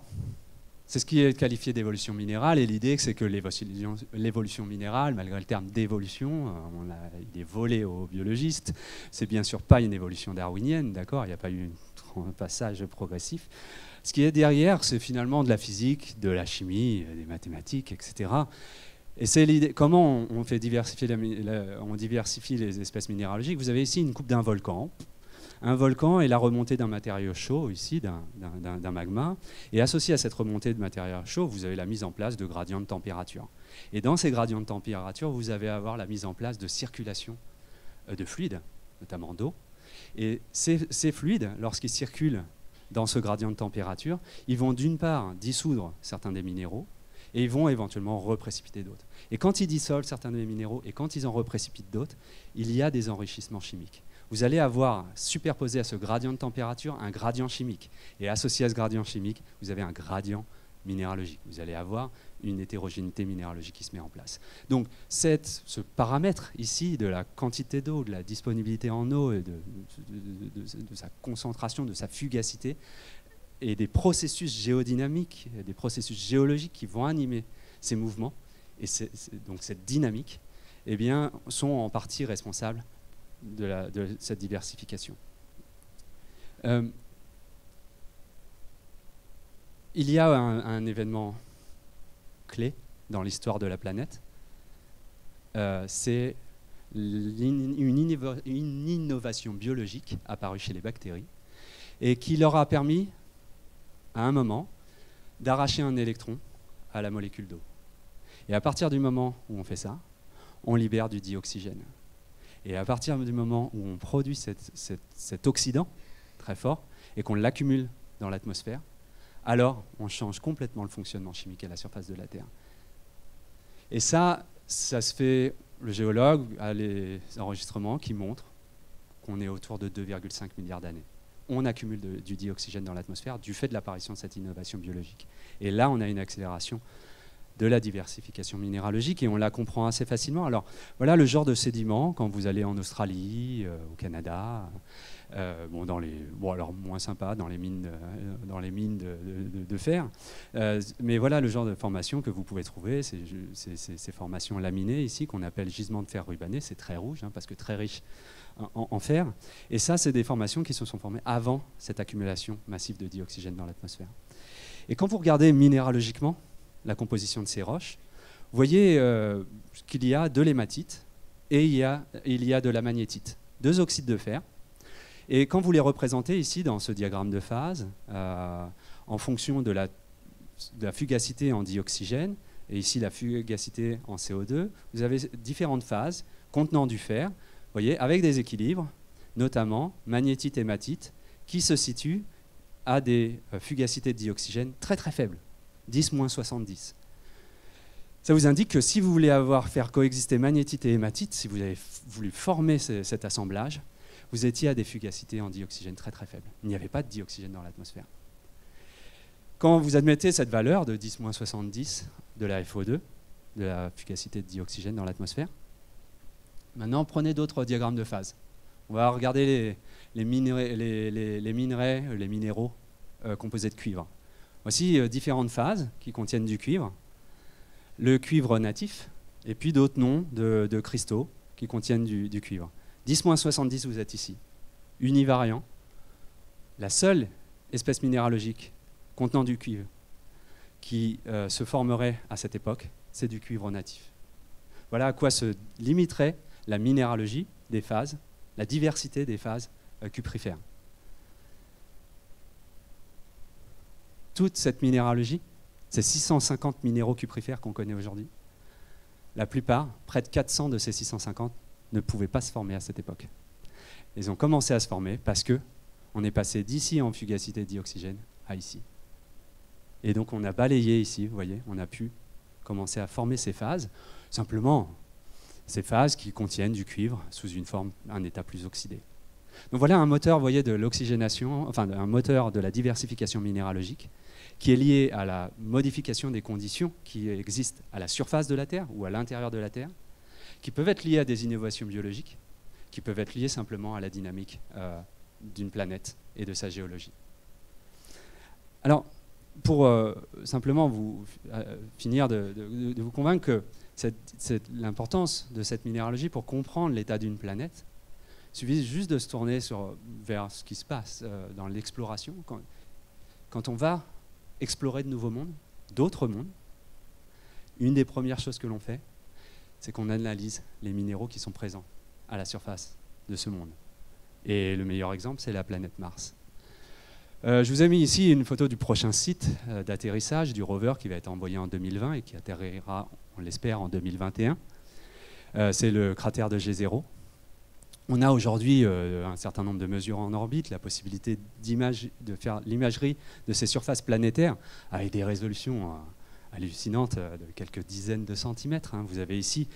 c'est ce qui est qualifié d'évolution minérale, et l'idée, c'est que l'évolution minérale, malgré le terme d'évolution, il est volé aux biologistes, c'est bien sûr pas une évolution darwinienne, d'accord, il n'y a pas eu un passage progressif. Ce qui est derrière, c'est finalement de la physique, de la chimie, des mathématiques, etc. Et c'est l'idée, comment on diversifie les espèces minéralogiques. Vous avez ici une coupe d'un volcan. Un volcan est la remontée d'un matériau chaud, ici, d'un magma. Et associé à cette remontée de matériau chaud, vous avez la mise en place de gradients de température. Et dans ces gradients de température, vous allez avoir la mise en place de circulation de fluides, notamment d'eau. Et ces fluides, lorsqu'ils circulent dans ce gradient de température, ils vont d'une part dissoudre certains des minéraux, et ils vont éventuellement reprécipiter d'autres. Et quand ils dissolvent certains des minéraux et quand ils en reprécipitent d'autres, il y a des enrichissements chimiques. Vous allez avoir superposé à ce gradient de température un gradient chimique. Et associé à ce gradient chimique, vous avez un gradient minéralogique. Vous allez avoir une hétérogénéité minéralogique qui se met en place. Donc ce paramètre ici de la quantité d'eau, de la disponibilité en eau, et de sa concentration, de sa fugacité, et des processus géodynamiques, des processus géologiques qui vont animer ces mouvements, et donc cette dynamique, eh bien, sont en partie responsables de cette diversification. Il y a un événement clé dans l'histoire de la planète, c'est une innovation biologique apparue chez les bactéries et qui leur a permis, à un moment, d'arracher un électron à la molécule d'eau. Et à partir du moment où on fait ça, on libère du dioxygène. Et à partir du moment où on produit cet oxydant très fort et qu'on l'accumule dans l'atmosphère, alors on change complètement le fonctionnement chimique à la surface de la Terre. Et ça se fait, le géologue a les enregistrements qui montrent qu'on est autour de 2,5 milliards d'années. On accumule du dioxygène dans l'atmosphère du fait de l'apparition de cette innovation biologique. Et là, on a une accélération de la diversification minéralogique et on la comprend assez facilement. Alors voilà le genre de sédiments quand vous allez en Australie, au Canada, alors moins sympa dans les mines de fer, mais voilà le genre de formation que vous pouvez trouver, ces formations laminées ici qu'on appelle gisements de fer rubané, c'est très rouge parce que très riche en fer, et ça c'est des formations qui se sont formées avant cette accumulation massive de dioxygène dans l'atmosphère. Et quand vous regardez minéralogiquement la composition de ces roches, vous voyez qu'il y a de l'hématite et il y a de la magnétite, deux oxydes de fer. Et quand vous les représentez ici dans ce diagramme de phase, en fonction de la fugacité en dioxygène, et ici la fugacité en CO2, vous avez différentes phases contenant du fer, vous voyez, avec des équilibres, notamment magnétite et hématite, qui se situent à des fugacités de dioxygène très très faibles, 10-70. Ça vous indique que si vous voulez faire coexister magnétite et hématite, si vous avez voulu former cet assemblage, vous étiez à des fugacités en dioxygène très très faibles. Il n'y avait pas de dioxygène dans l'atmosphère. Quand vous admettez cette valeur de 10-70 de la FO2, de la fugacité de dioxygène dans l'atmosphère, maintenant prenez d'autres diagrammes de phase. On va regarder les minerais, les minéraux composés de cuivre. Voici différentes phases qui contiennent du cuivre. Le cuivre natif, et puis d'autres noms de cristaux qui contiennent du cuivre. 10-70, vous êtes ici. Univariant. La seule espèce minéralogique contenant du cuivre qui se formerait à cette époque, c'est du cuivre natif. Voilà à quoi se limiterait la minéralogie des phases, la diversité des phases cuprifères. Toute cette minéralogie, ces 650 minéraux cuprifères qu'on connaît aujourd'hui, la plupart, près de 400 de ces 650, ne pouvaient pas se former à cette époque. Ils ont commencé à se former parce qu'on est passé d'ici en fugacité de dioxygène à ici. Et donc on a balayé ici, vous voyez, on a pu commencer à former ces phases, simplement ces phases qui contiennent du cuivre sous une forme, un état plus oxydé. Donc voilà un moteur, vous voyez, de l'oxygénation, enfin un moteur de la diversification minéralogique qui est lié à la modification des conditions qui existent à la surface de la Terre ou à l'intérieur de la Terre, qui peuvent être liées à des innovations biologiques, qui peuvent être liées simplement à la dynamique d'une planète et de sa géologie. Alors, pour simplement finir de vous convaincre que l'importance de cette minéralogie pour comprendre l'état d'une planète, il suffit juste de se tourner vers ce qui se passe dans l'exploration. Quand on va explorer de nouveaux mondes, d'autres mondes, une des premières choses que l'on fait, c'est qu'on analyse les minéraux qui sont présents à la surface de ce monde. Et le meilleur exemple, c'est la planète Mars. Je vous ai mis ici une photo du prochain site d'atterrissage du rover qui va être envoyé en 2020 et qui atterrira, on l'espère, en 2021. C'est le cratère de G0. On a aujourd'hui un certain nombre de mesures en orbite, la possibilité de faire l'imagerie de ces surfaces planétaires avec des résolutions hallucinantes de quelques dizaines de centimètres. Vous avez ici,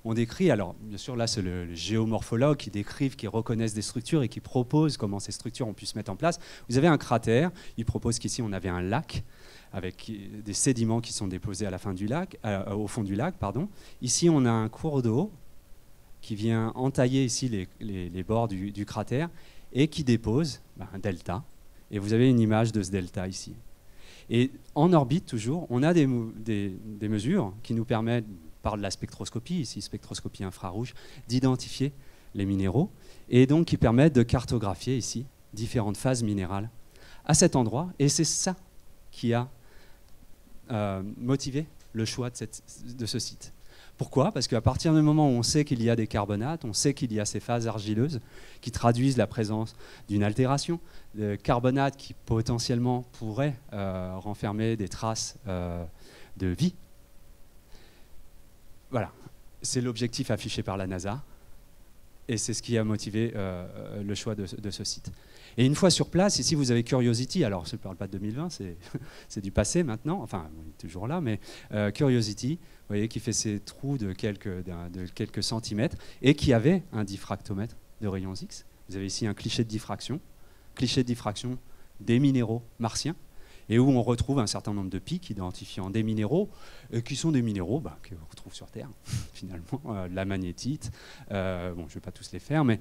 on décrit, alors bien sûr là c'est le géomorphologue qui décrivent, qui reconnaissent des structures et qui propose comment ces structures ont pu se mettre en place. Vous avez un cratère, il propose qu'ici on avait un lac avec des sédiments qui sont déposés à la fin du lac, au fond du lac, pardon. Ici on a un cours d'eau qui vient entailler ici les bords du cratère et qui dépose un delta. Et vous avez une image de ce delta ici. Et en orbite, toujours, on a des mesures qui nous permettent, par de la spectroscopie, ici spectroscopie infrarouge, d'identifier les minéraux et donc qui permettent de cartographier ici différentes phases minérales à cet endroit. Et c'est ça qui a motivé le choix de ce site. Pourquoi ? Parce qu'à partir du moment où on sait qu'il y a des carbonates, on sait qu'il y a ces phases argileuses qui traduisent la présence d'une altération, de carbonates qui potentiellement pourraient renfermer des traces de vie. Voilà, c'est l'objectif affiché par la NASA et c'est ce qui a motivé le choix de ce site. Et une fois sur place, ici vous avez Curiosity, alors je ne parle pas de 2020, c'est du passé maintenant, enfin on est toujours là, mais Curiosity, vous voyez, qui fait ces trous de quelques centimètres et qui avait un diffractomètre de rayons X. Vous avez ici un cliché de diffraction des minéraux martiens. et où on retrouve un certain nombre de pics identifiant des minéraux, qui sont des minéraux qu'on retrouve sur Terre, finalement, la magnétite, bon, je ne vais pas tous les faire, mais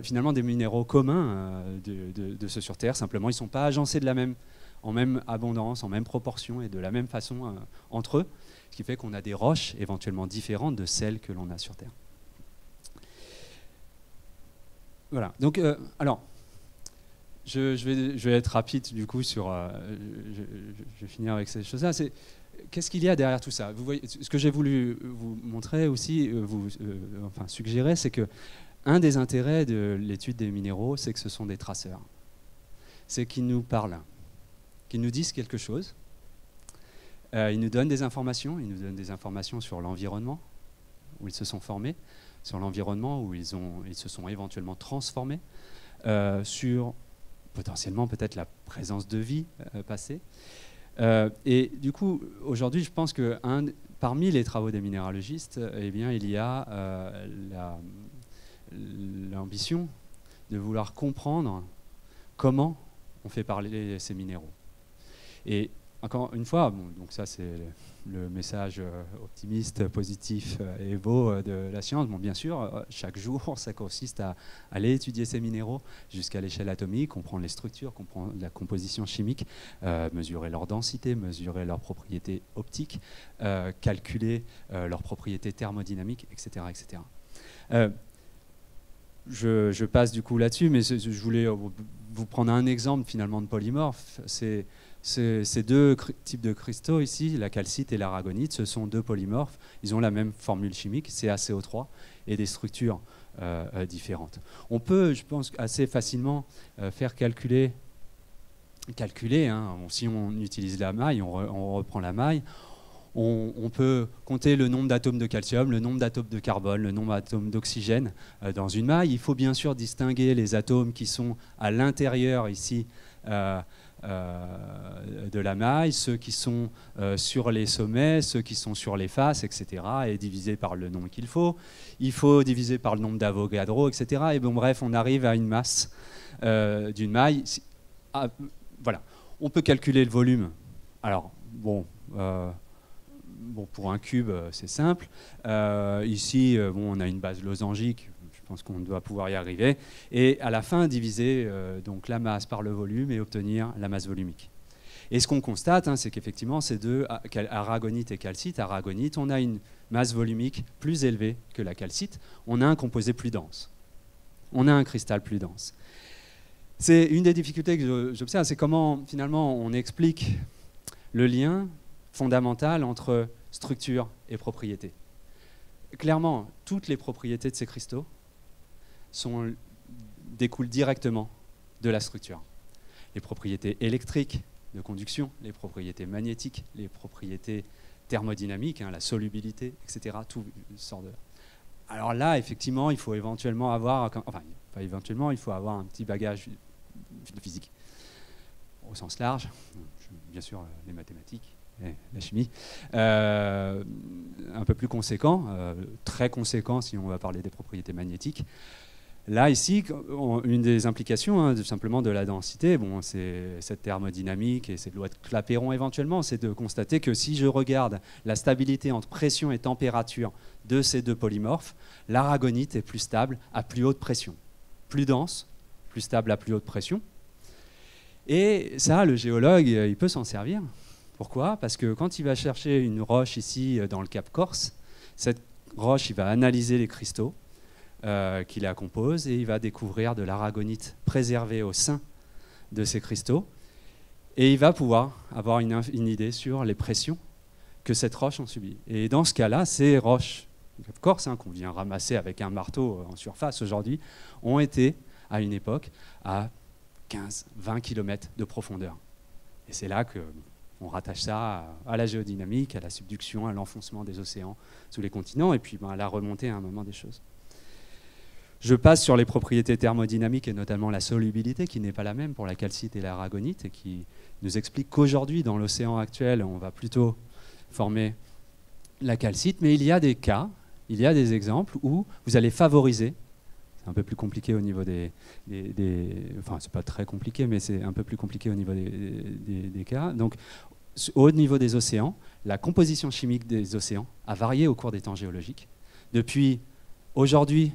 finalement des minéraux communs de ceux sur Terre, simplement ils ne sont pas agencés en même abondance, en même proportion et de la même façon entre eux, ce qui fait qu'on a des roches éventuellement différentes de celles que l'on a sur Terre. Voilà, donc alors, je vais être rapide du coup sur. Je vais finir avec ces choses-là. Qu'est-ce qu'il y a derrière tout ça? Vous voyez, ce que j'ai voulu vous montrer aussi, enfin suggérer, c'est que un des intérêts de l'étude des minéraux, c'est que ce sont des traceurs. C'est qu'ils nous parlent, qu'ils nous disent quelque chose. Ils nous donnent des informations. Ils nous donnent des informations sur l'environnement où ils se sont formés, sur l'environnement où ils se sont éventuellement transformés, sur potentiellement peut-être la présence de vie passée. Et du coup, aujourd'hui, je pense que parmi les travaux des minéralogistes, eh bien, il y a l'ambition de vouloir comprendre comment on fait parler ces minéraux. Et encore une fois, bon, donc ça c'est le message optimiste, positif et beau de la science. Bon, bien sûr, chaque jour, ça consiste à aller étudier ces minéraux jusqu'à l'échelle atomique, comprendre les structures, comprendre la composition chimique, mesurer leur densité, mesurer leurs propriétés optiques, calculer leurs propriétés thermodynamiques, etc. etc. Je passe du coup là-dessus, mais je voulais vous prendre un exemple finalement de polymorphe. Ces deux types de cristaux ici, la calcite et l'aragonite, ce sont deux polymorphes. Ils ont la même formule chimique, CaCO3, et des structures différentes. On peut, je pense, assez facilement faire calculer hein, si on utilise la maille, on reprend la maille, on peut compter le nombre d'atomes de calcium, le nombre d'atomes de carbone, le nombre d'atomes d'oxygène dans une maille. Il faut bien sûr distinguer les atomes qui sont à l'intérieur ici de la maille, ceux qui sont sur les sommets, ceux qui sont sur les faces, etc. et diviser par le nombre qu'il faut. Il faut diviser par le nombre d'Avogadro, etc. Et bon, bref, on arrive à une masse d'une maille. Voilà. On peut calculer le volume. Alors, bon, pour un cube, c'est simple. Ici, on a une base losangique. Je pense qu'on doit pouvoir y arriver. Et à la fin, diviser donc la masse par le volume et obtenir la masse volumique. Et ce qu'on constate, hein, c'est qu'effectivement, ces deux, aragonite et calcite, aragonite, on a une masse volumique plus élevée que la calcite. On a un composé plus dense. On a un cristal plus dense. C'est une des difficultés que j'observe, c'est comment finalement on explique le lien fondamental entre structure et propriété. Clairement, toutes les propriétés de ces cristaux découlent directement de la structure. Les propriétés électriques de conduction, les propriétés magnétiques, les propriétés thermodynamiques, hein, la solubilité, etc. Tout sort de là. Alors là, effectivement, il faut éventuellement avoir, il faut avoir un petit bagage de physique au sens large, bien sûr les mathématiques, la chimie, un peu plus conséquent, très conséquent si on va parler des propriétés magnétiques. Là, ici, une des implications hein, simplement de la densité, bon, c'est cette thermodynamique et cette loi de Clapeyron éventuellement, c'est de constater que si je regarde la stabilité entre pression et température de ces deux polymorphes, l'aragonite est plus stable à plus haute pression, plus dense, plus stable à plus haute pression. Et ça, le géologue, il peut s'en servir. Pourquoi? Parce que quand il va chercher une roche ici dans le Cap Corse, cette roche, il va analyser les cristaux qui la composent et il va découvrir de l'aragonite préservée au sein de ces cristaux. Et il va pouvoir avoir une idée sur les pressions que cette roche en subit. Et dans ce cas-là, ces roches du Cap Corse, hein, qu'on vient ramasser avec un marteau en surface aujourd'hui, ont été, à une époque, à 15-20 km de profondeur. Et c'est là qu'on rattache ça à la géodynamique, à la subduction, à l'enfoncement des océans sous les continents, et puis à la remontée à un moment des choses. Je passe sur les propriétés thermodynamiques et notamment la solubilité qui n'est pas la même pour la calcite et l'aragonite et qui nous explique qu'aujourd'hui, dans l'océan actuel, on va plutôt former la calcite, mais il y a des cas, il y a des exemples où vous allez favoriser C'est un peu plus compliqué au niveau enfin, c'est pas très compliqué, mais c'est un peu plus compliqué au niveau des cas. Donc, au niveau des océans, la composition chimique des océans a varié au cours des temps géologiques. Depuis aujourd'hui,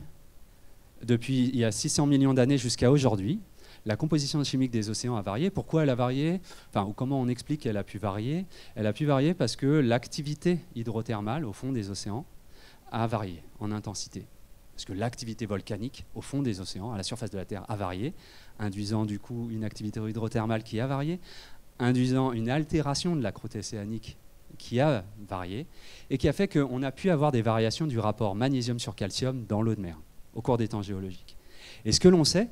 depuis il y a 600 millions d'années jusqu'à aujourd'hui, la composition chimique des océans a varié. Pourquoi elle a varié? Enfin, comment on explique qu'elle a pu varier? Elle a pu varier parce que l'activité hydrothermale au fond des océans a varié en intensité. Parce que l'activité volcanique au fond des océans, à la surface de la Terre, a varié, induisant du coup une activité hydrothermale qui a varié, induisant une altération de la croûte océanique qui a varié, et qui a fait qu'on a pu avoir des variations du rapport magnésium sur calcium dans l'eau de mer au cours des temps géologiques. Et ce que l'on sait,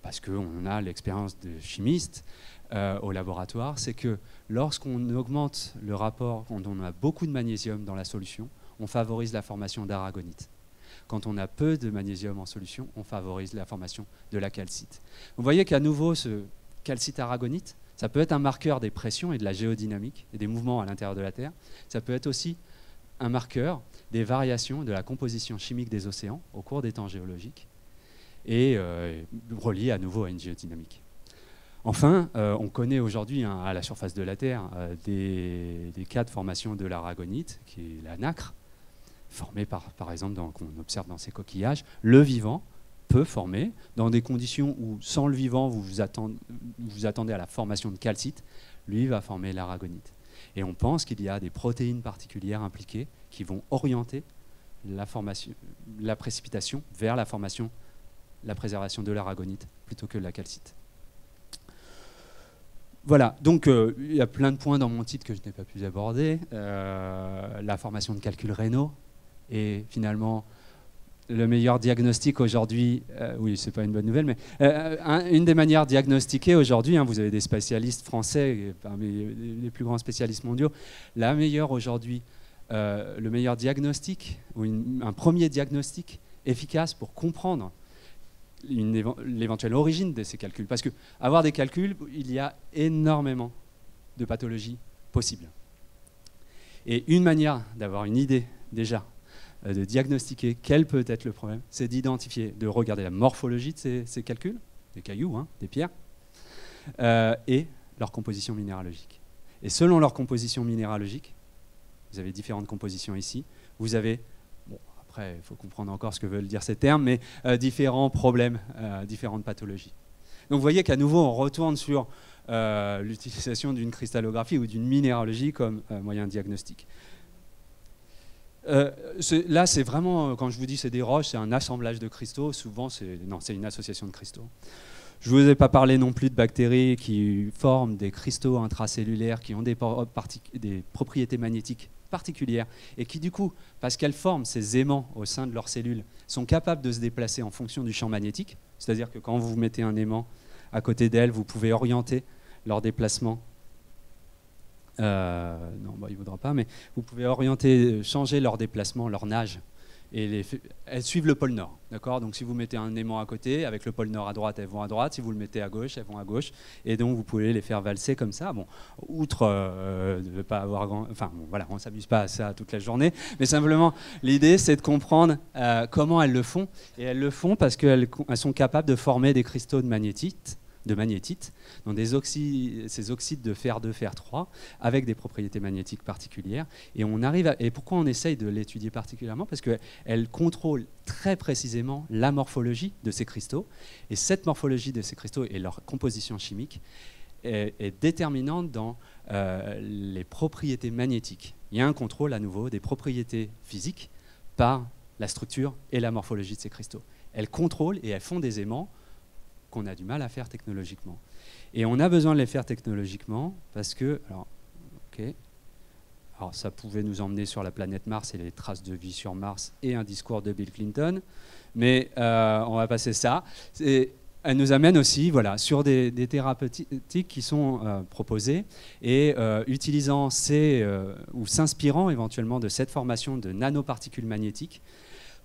parce qu'on a l'expérience de chimistes au laboratoire, c'est que lorsqu'on augmente le rapport, quand on a beaucoup de magnésium dans la solution, on favorise la formation d'aragonite. Quand on a peu de magnésium en solution, on favorise la formation de la calcite. Vous voyez qu'à nouveau, ce calcite-aragonite, ça peut être un marqueur des pressions et de la géodynamique et des mouvements à l'intérieur de la Terre. Ça peut être aussi un marqueur des variations de la composition chimique des océans au cours des temps géologiques et relié à nouveau à une géodynamique. Enfin, on connaît aujourd'hui à la surface de la Terre des cas de formation de l'aragonite, qui est la nacre, formée par exemple qu'on observe dans ces coquillages. Le vivant peut former dans des conditions où, sans le vivant, vous attendez à la formation de calcite, lui va former l'aragonite. Et on pense qu'il y a des protéines particulières impliquées qui vont orienter la précipitation vers la formation, la préservation de l'aragonite plutôt que de la calcite. Voilà, donc il y a plein de points dans mon titre que je n'ai pas pu aborder. La formation de calculs rénaux est finalement le meilleur diagnostic aujourd'hui. Oui, c'est pas une bonne nouvelle, mais une des manières de diagnostiquer aujourd'hui, vous avez des spécialistes français, parmi les plus grands spécialistes mondiaux, la meilleure aujourd'hui, le meilleur diagnostic, ou un premier diagnostic efficace pour comprendre l'éventuelle origine de ces calculs. Parce que avoir des calculs, il y a énormément de pathologies possibles. Et une manière d'avoir une idée déjà, de diagnostiquer quel peut être le problème, c'est d'identifier, de regarder la morphologie de ces calculs, des cailloux, des pierres, et leur composition minéralogique. Et selon leur composition minéralogique, vous avez différentes compositions ici, vous avez, après il faut comprendre encore ce que veulent dire ces termes, mais différents problèmes, différentes pathologies. Donc vous voyez qu'à nouveau on retourne sur l'utilisation d'une cristallographie ou d'une minéralogie comme moyen diagnostique. Là, c'est vraiment, quand je vous dis c'est des roches, c'est un assemblage de cristaux. Souvent, c'est une association de cristaux. Je ne vous ai pas parlé non plus de bactéries qui forment des cristaux intracellulaires qui ont des propriétés magnétiques particulières et qui, du coup, parce qu'elles forment ces aimants au sein de leurs cellules, sont capables de se déplacer en fonction du champ magnétique. C'est-à-dire que quand vous mettez un aimant à côté d'elle, vous pouvez orienter leur déplacement. Non, il ne voudra pas, mais vous pouvez orienter, changer leur déplacement, leur nage, et elles suivent le pôle nord. D'accord ? Donc si vous mettez un aimant à côté, avec le pôle nord à droite, elles vont à droite. Si vous le mettez à gauche, elles vont à gauche. Et donc vous pouvez les faire valser comme ça. Bon, outre de ne pas avoir voilà, on ne s'amuse pas à ça toute la journée, mais simplement l'idée c'est de comprendre comment elles le font. Et elles le font parce qu'elles sont capables de former des cristaux de magnétite, dans ces oxydes de fer 2, fer 3, avec des propriétés magnétiques particulières. Et et pourquoi on essaye de l'étudier particulièrement? Parce qu'elle contrôle très précisément la morphologie de ces cristaux. Et cette morphologie de ces cristaux et leur composition chimique est déterminante dans les propriétés magnétiques. Il y a un contrôle à nouveau des propriétés physiques par la structure et la morphologie de ces cristaux. Elles contrôlent et elles font des aimants qu'on a du mal à faire technologiquement. Et on a besoin de les faire technologiquement parce que, alors ça pouvait nous emmener sur la planète Mars et les traces de vie sur Mars et un discours de Bill Clinton, mais on va passer ça. Elle nous amène aussi sur des thérapeutiques qui sont proposées et utilisant ou s'inspirant éventuellement de cette formation de nanoparticules magnétiques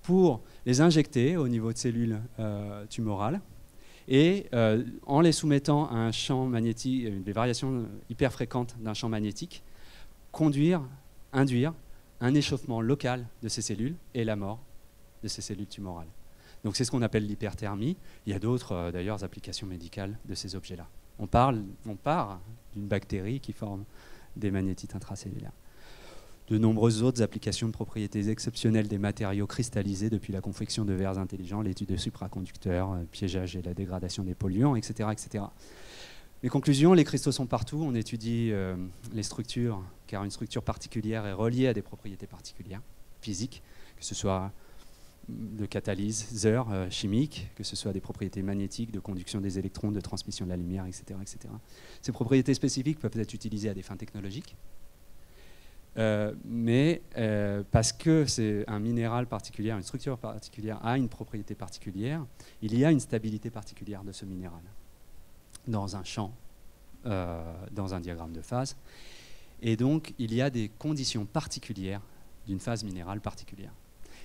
pour les injecter au niveau de cellules tumorales, et en les soumettant à un champ magnétique, des variations hyper fréquentes d'un champ magnétique, induire un échauffement local de ces cellules et la mort de ces cellules tumorales. Donc c'est ce qu'on appelle l'hyperthermie. Il y a d'autres d'ailleurs applications médicales de ces objets-là. On part d'une bactérie qui forme des magnétites intracellulaires. De nombreuses autres applications de propriétés exceptionnelles des matériaux cristallisés, depuis la confection de verres intelligents, l'étude de supraconducteurs, piégeage et la dégradation des polluants, etc., etc. Les conclusions, les cristaux sont partout. On étudie les structures, car une structure particulière est reliée à des propriétés particulières, physiques, que ce soit de catalyseur chimique, que ce soit des propriétés magnétiques, de conduction des électrons, de transmission de la lumière, etc., etc. Ces propriétés spécifiques peuvent être utilisées à des fins technologiques, mais parce que c'est un minéral particulier, une structure particulière a une propriété particulière, il y a une stabilité particulière de ce minéral dans un champ, dans un diagramme de phase. Et donc, il y a des conditions particulières d'une phase minérale particulière.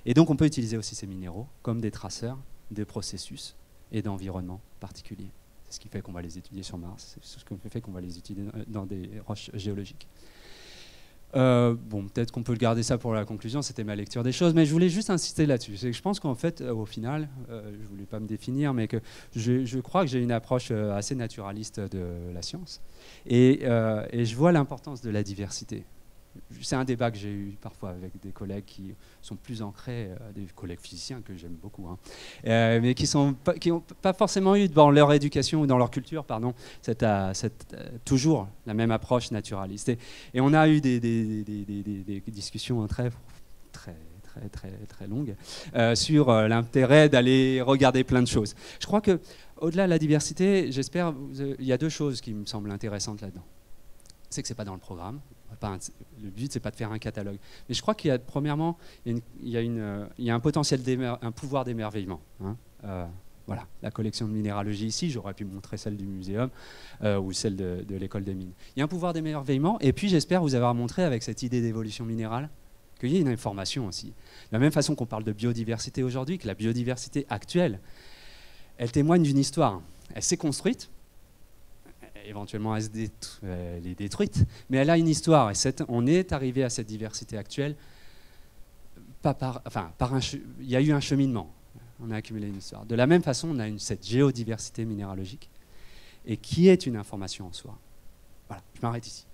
Et donc, on peut utiliser aussi ces minéraux comme des traceurs de processus et d'environnements particuliers. C'est ce qui fait qu'on va les étudier sur Mars, c'est ce qui fait qu'on va les étudier dans des roches géologiques. Bon, peut-être qu'on peut garder ça pour la conclusion, c'était ma lecture des choses, mais je voulais juste insister là-dessus. Je pense qu'en fait, au final, je ne voulais pas me définir, mais que je crois que j'ai une approche assez naturaliste de la science. Et je vois l'importance de la diversité. C'est un débat que j'ai eu parfois avec des collègues qui sont plus ancrés, des collègues physiciens que j'aime beaucoup, hein, mais qui n'ont pas forcément eu dans leur éducation ou dans leur culture, pardon, toujours la même approche naturaliste. Et on a eu des discussions très longues sur l'intérêt d'aller regarder plein de choses. Je crois qu'au-delà de la diversité, j'espère, il y a deux choses qui me semblent intéressantes là-dedans. C'est que ce n'est pas dans le programme. Le but, c'est pas de faire un catalogue. Mais je crois qu'il y a, premièrement, il y a un potentiel, un pouvoir d'émerveillement. Hein. Voilà, la collection de minéralogie ici, j'aurais pu montrer celle du muséum ou celle de l'école des mines. Il y a un pouvoir d'émerveillement, et puis j'espère vous avoir montré avec cette idée d'évolution minérale qu'il y a une information aussi. De la même façon qu'on parle de biodiversité aujourd'hui, que la biodiversité actuelle, elle témoigne d'une histoire. Elle s'est construite, éventuellement elle est détruite, mais elle a une histoire, et on est arrivé à cette diversité actuelle, il y a eu un cheminement, on a accumulé une histoire. De la même façon, on a cette géodiversité minéralogique, et qui est une information en soi. Voilà, je m'arrête ici.